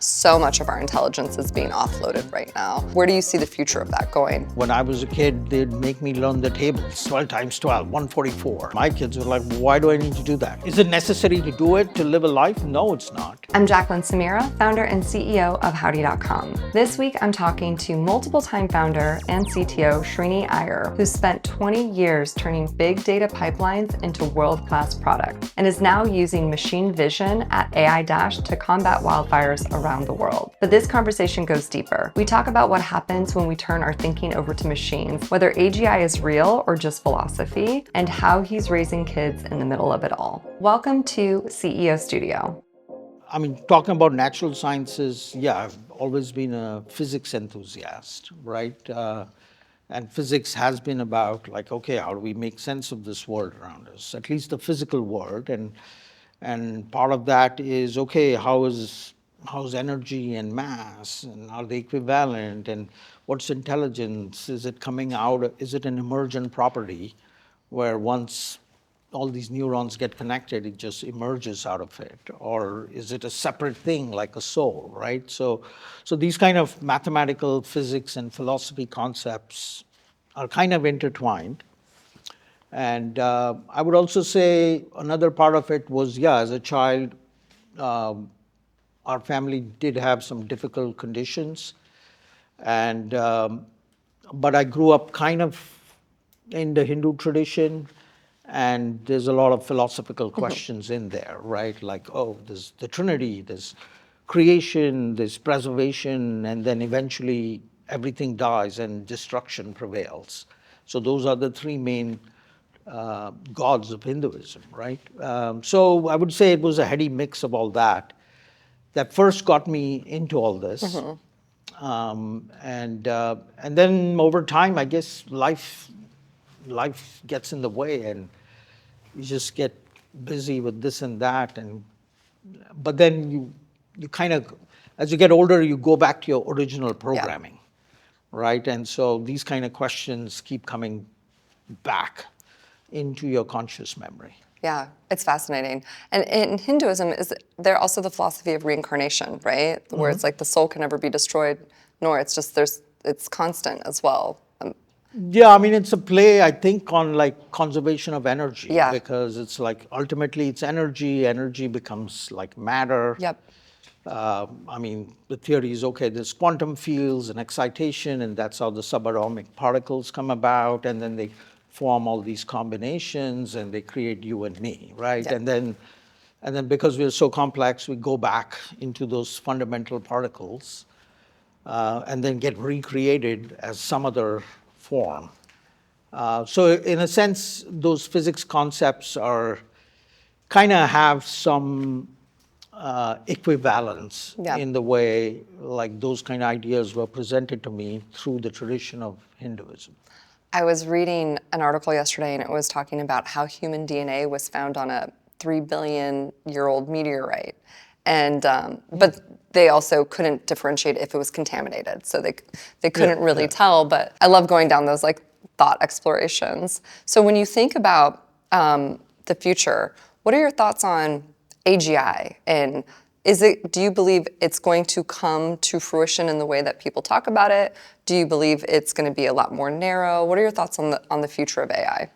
So much of our intelligence is being offloaded right now. Where do you see the future of that going? When I was a kid, they'd make me learn the tables. 12 times 12, 144. My kids were like, why do I need to do that? Is it necessary to do it to live a life? No, it's not. I'm Jacqueline Samira, founder and CEO of Howdy.com. This week, I'm talking to multiple-time founder and CTO Sreeni Iyer, who spent 20 years turning big data pipelines into world-class products and is now using machine vision at AI Dash to combat wildfires around the world. But this conversation goes deeper. We talk about what happens when we turn our thinking over to machines, whether AGI is real or just philosophy, and how he's raising kids in the middle of it all. Welcome to CEO Studio. I mean, talking about natural sciences, yeah, I've always been a physics enthusiast, right? And physics has been about like, okay, how do we make sense of this world around us, at least the physical world, and part of that is, okay, how's energy and mass, and are they equivalent, and what's intelligence? Is it coming out? Is it an emergent property where once all these neurons get connected, it just emerges out of it? Or is it a separate thing like a soul, right? So these kind of mathematical physics and philosophy concepts are kind of intertwined. And I would also say another part of it was, yeah, as a child, our family did have some difficult conditions. And but I grew up kind of in the Hindu tradition, and there's a lot of philosophical questions in there, right? Like, oh, there's the Trinity, there's creation, there's preservation, and then eventually everything dies and destruction prevails. So those are the three main gods of Hinduism, right? So I would say it was a heady mix of all that first got me into all this. And then over time, I guess life gets in the way, and you just get busy with this and that. But then you kind of, as you get older, you go back to your original programming, right? And so these kind of questions keep coming back into your conscious memory. Yeah, it's fascinating. And in Hinduism, is there also the philosophy of reincarnation, right? Where it's like the soul can never be destroyed, nor it's just it's constant as well. Yeah, I mean, it's a play, I think, on like conservation of energy. Yeah. Because it's like ultimately it's energy becomes like matter. Yep. I mean, the theory is, okay, there's quantum fields and excitation, and that's how the subatomic particles come about, and then they form all these combinations, and they create you and me, right? Yep. And then because we're so complex, we go back into those fundamental particles, and then get recreated as some other form. So in a sense, those physics concepts are kind of have some equivalence in the way like those kind of ideas were presented to me through the tradition of Hinduism. I was reading an article yesterday, and it was talking about how human DNA was found on a 3 billion year old meteorite. And but they also couldn't differentiate if it was contaminated, so they couldn't really tell. But I love going down those like thought explorations. So when you think about the future, what are your thoughts on AGI? And do you believe it's going to come to fruition in the way that people talk about it? Do you believe it's going to be a lot more narrow? What are your thoughts on the future of AI?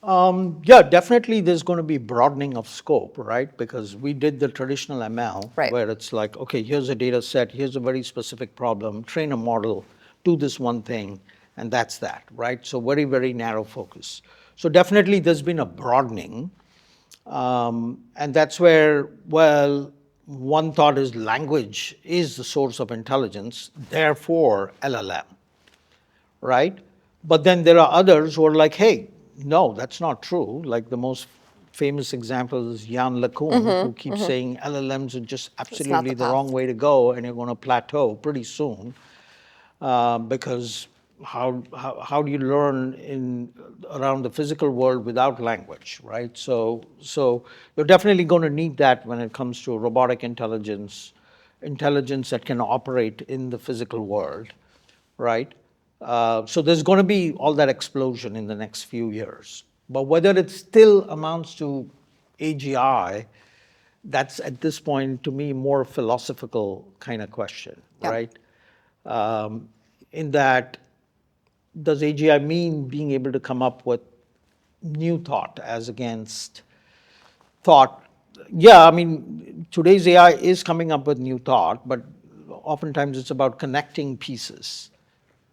Yeah, definitely there's going to be broadening of scope, right? Because we did the traditional ML, where it's like, okay, here's a data set, here's a very specific problem, train a model, do this one thing, and that's that, right? So very, very narrow focus. So definitely there's been a broadening. And that's where, well, one thought is language is the source of intelligence, therefore LLM, right? But then there are others who are like, hey, no, that's not true. Like the most famous example is Jan LeCun, who keeps saying LLMs are just absolutely the wrong way to go, and you're going to plateau pretty soon, because how do you learn around the physical world without language, right? So you're definitely going to need that when it comes to robotic intelligence that can operate in the physical world, right? So there's going to be all that explosion in the next few years. But whether it still amounts to AGI, that's at this point, to me, more philosophical kind of question, Yeah. right? In that, does AGI mean being able to come up with new thought as against thought? Yeah, I mean, today's AI is coming up with new thought, but oftentimes it's about connecting pieces,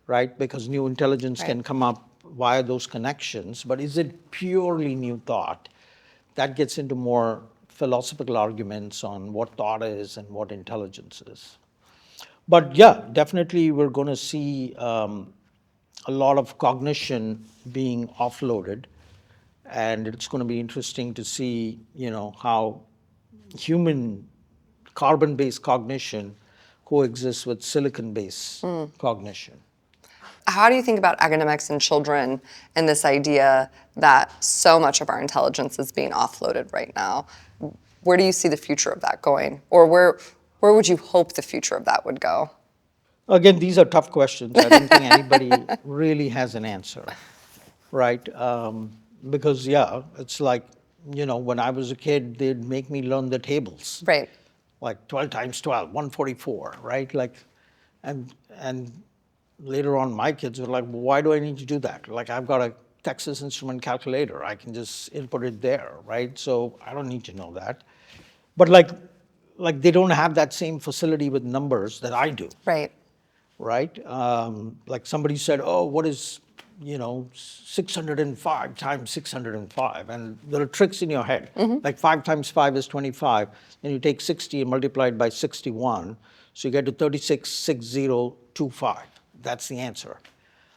right? Because new intelligence Right. can come up via those connections, but is it purely new thought? That gets into more philosophical arguments on what thought is and what intelligence is. But yeah, definitely we're going to see a lot of cognition being offloaded, and it's going to be interesting to see, how human carbon-based cognition coexists with silicon-based cognition. How do you think about academics and children and this idea that so much of our intelligence is being offloaded right now? Where do you see the future of that going? Or where would you hope the future of that would go? Again, these are tough questions. I don't think anybody really has an answer, right? Because, yeah, it's like, when I was a kid, they'd make me learn the tables. Right. Like 12 times 12, 144, right? Like, and later on, my kids were like, well, why do I need to do that? Like, I've got a Texas Instrument calculator. I can just input it there, right? So I don't need to know that. But like they don't have that same facility with numbers that I do, Right. right? Like somebody said, oh, what is, 605 times 605? And there are tricks in your head. Like 5 times 5 is 25. Then you take 60 and multiply it by 61. So you get to 366025. That's the answer.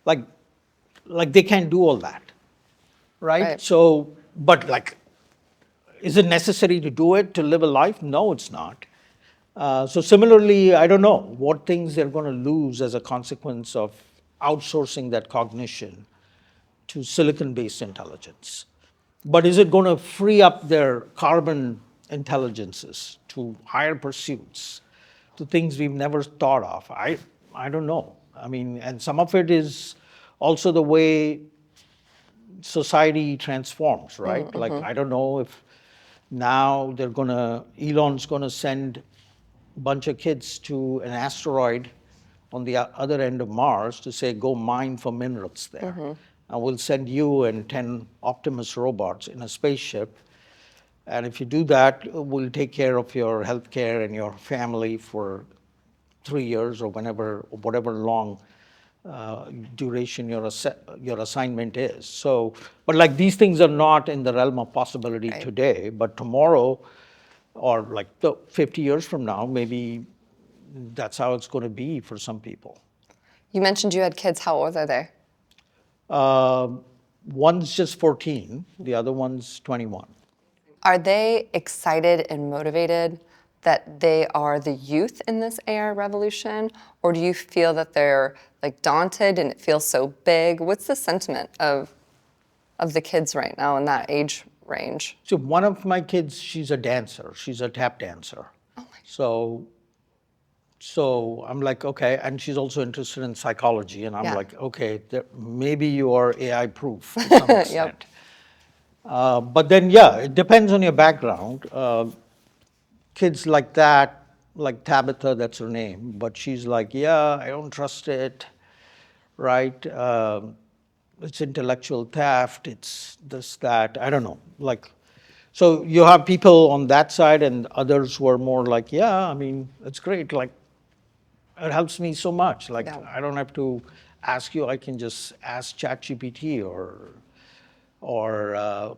Like, like they can't do all that, right? Right. So, but like, is it necessary to do it to live a life? No, it's not. So similarly, I don't know what things they're going to lose as a consequence of outsourcing that cognition to silicon-based intelligence. But is it going to free up their carbon intelligences to higher pursuits, to things we've never thought of? I don't know. I mean, and some of it is also the way society transforms, right? Like, I don't know if now Elon's gonna send a bunch of kids to an asteroid on the other end of Mars to say, go mine for minerals there. And we'll send you and 10 Optimus robots in a spaceship. And if you do that, we'll take care of your health care and your family for 3 years or whatever long duration your assignment is. So, but like these things are not in the realm of possibility Right. today, but tomorrow or like 50 years from now, maybe that's how it's going to be for some people. You mentioned you had kids. How old are they? One's just 14, the other one's 21. Are they excited and motivated that they are the youth in this AI revolution? Or do you feel that they're like daunted and it feels so big? What's the sentiment of the kids right now in that age range? So one of my kids, she's a dancer. She's a tap dancer. Oh my. So I'm like, okay, and she's also interested in psychology, and I'm Yeah. like, okay, maybe you are AI proof to some extent. But then, yeah, it depends on your background. Kids like that, like Tabitha, that's her name, but she's like, yeah, I don't trust it, right? It's intellectual theft, it's this, that, I don't know. Like, so you have people on that side and others who are more like, yeah, I mean, it's great. Like, it helps me so much. Like, Yeah. I don't have to ask you, I can just ask ChatGPT or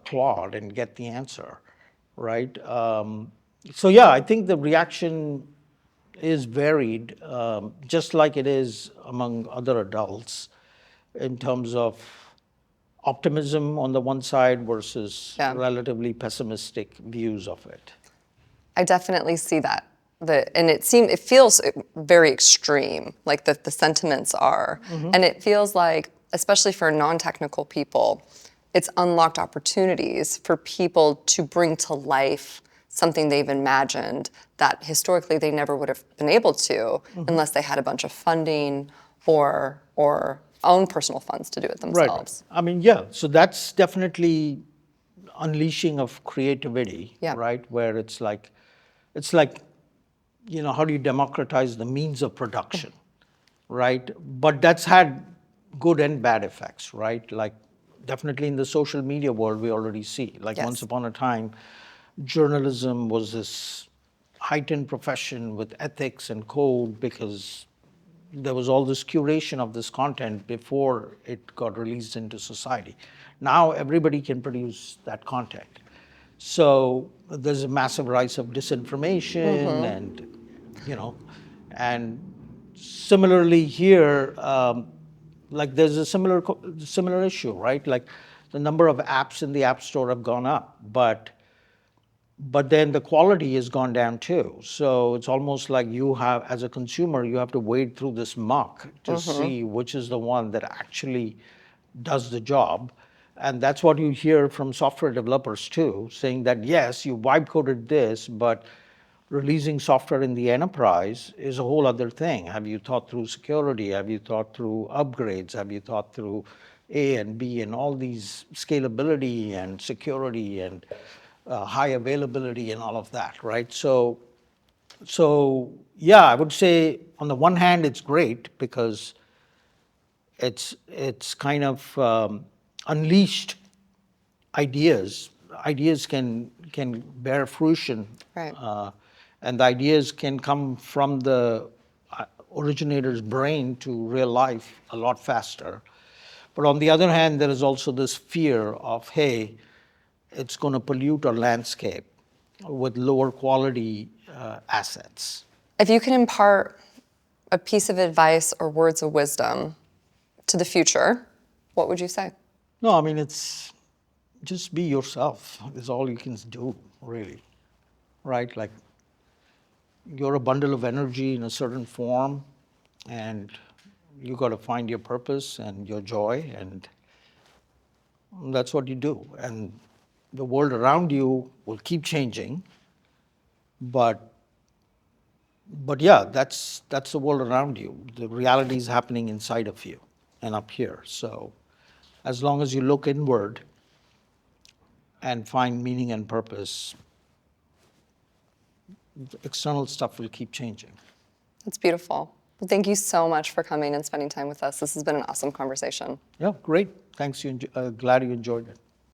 Claude and get the answer, right? So yeah, I think the reaction is varied, just like it is among other adults in terms of optimism on the one side versus Yeah. relatively pessimistic views of it. I definitely see that. And it feels very extreme, like the sentiments are. And it feels like, especially for non-technical people, it's unlocked opportunities for people to bring to life something they've imagined that historically they never would have been able to unless they had a bunch of funding or own personal funds to do it themselves. Right. I mean, yeah, so that's definitely unleashing of creativity, Yeah. right? Where it's like, it's like, how do you democratize the means of production, right? But that's had good and bad effects, right? Like definitely in the social media world, we already see, like Yes. once upon a time, journalism was this heightened profession with ethics and code because there was all this curation of this content before it got released into society. Now everybody can produce that content. So there's a massive rise of disinformation you know, and similarly here, like there's a similar issue, right? Like the number of apps in the App Store have gone up, but then the quality has gone down too. So it's almost like you have, as a consumer, you have to wade through this muck to see which is the one that actually does the job. And that's what you hear from software developers too, saying that yes, you vibe coded this, but releasing software in the enterprise is a whole other thing. Have you thought through security? Have you thought through upgrades? Have you thought through A and B and all these scalability and security and high availability and all of that, right? So yeah, I would say on the one hand, it's great because it's kind of unleashed ideas. Ideas can bear fruition, Right. and the ideas can come from the originator's brain to real life a lot faster. But on the other hand, there is also this fear of, hey, it's going to pollute our landscape with lower quality assets. If you can impart a piece of advice or words of wisdom to the future, what would you say? No, I mean, it's just be yourself is all you can do, really, right? Like you're a bundle of energy in a certain form, and you got to find your purpose and your joy, and that's what you do. And the world around you will keep changing, but yeah, that's the world around you. The reality is happening inside of you and up here. So as long as you look inward and find meaning and purpose, external stuff will keep changing. That's beautiful. Well, thank you so much for coming and spending time with us. This has been an awesome conversation. Yeah, great. Thanks. Glad you enjoyed it.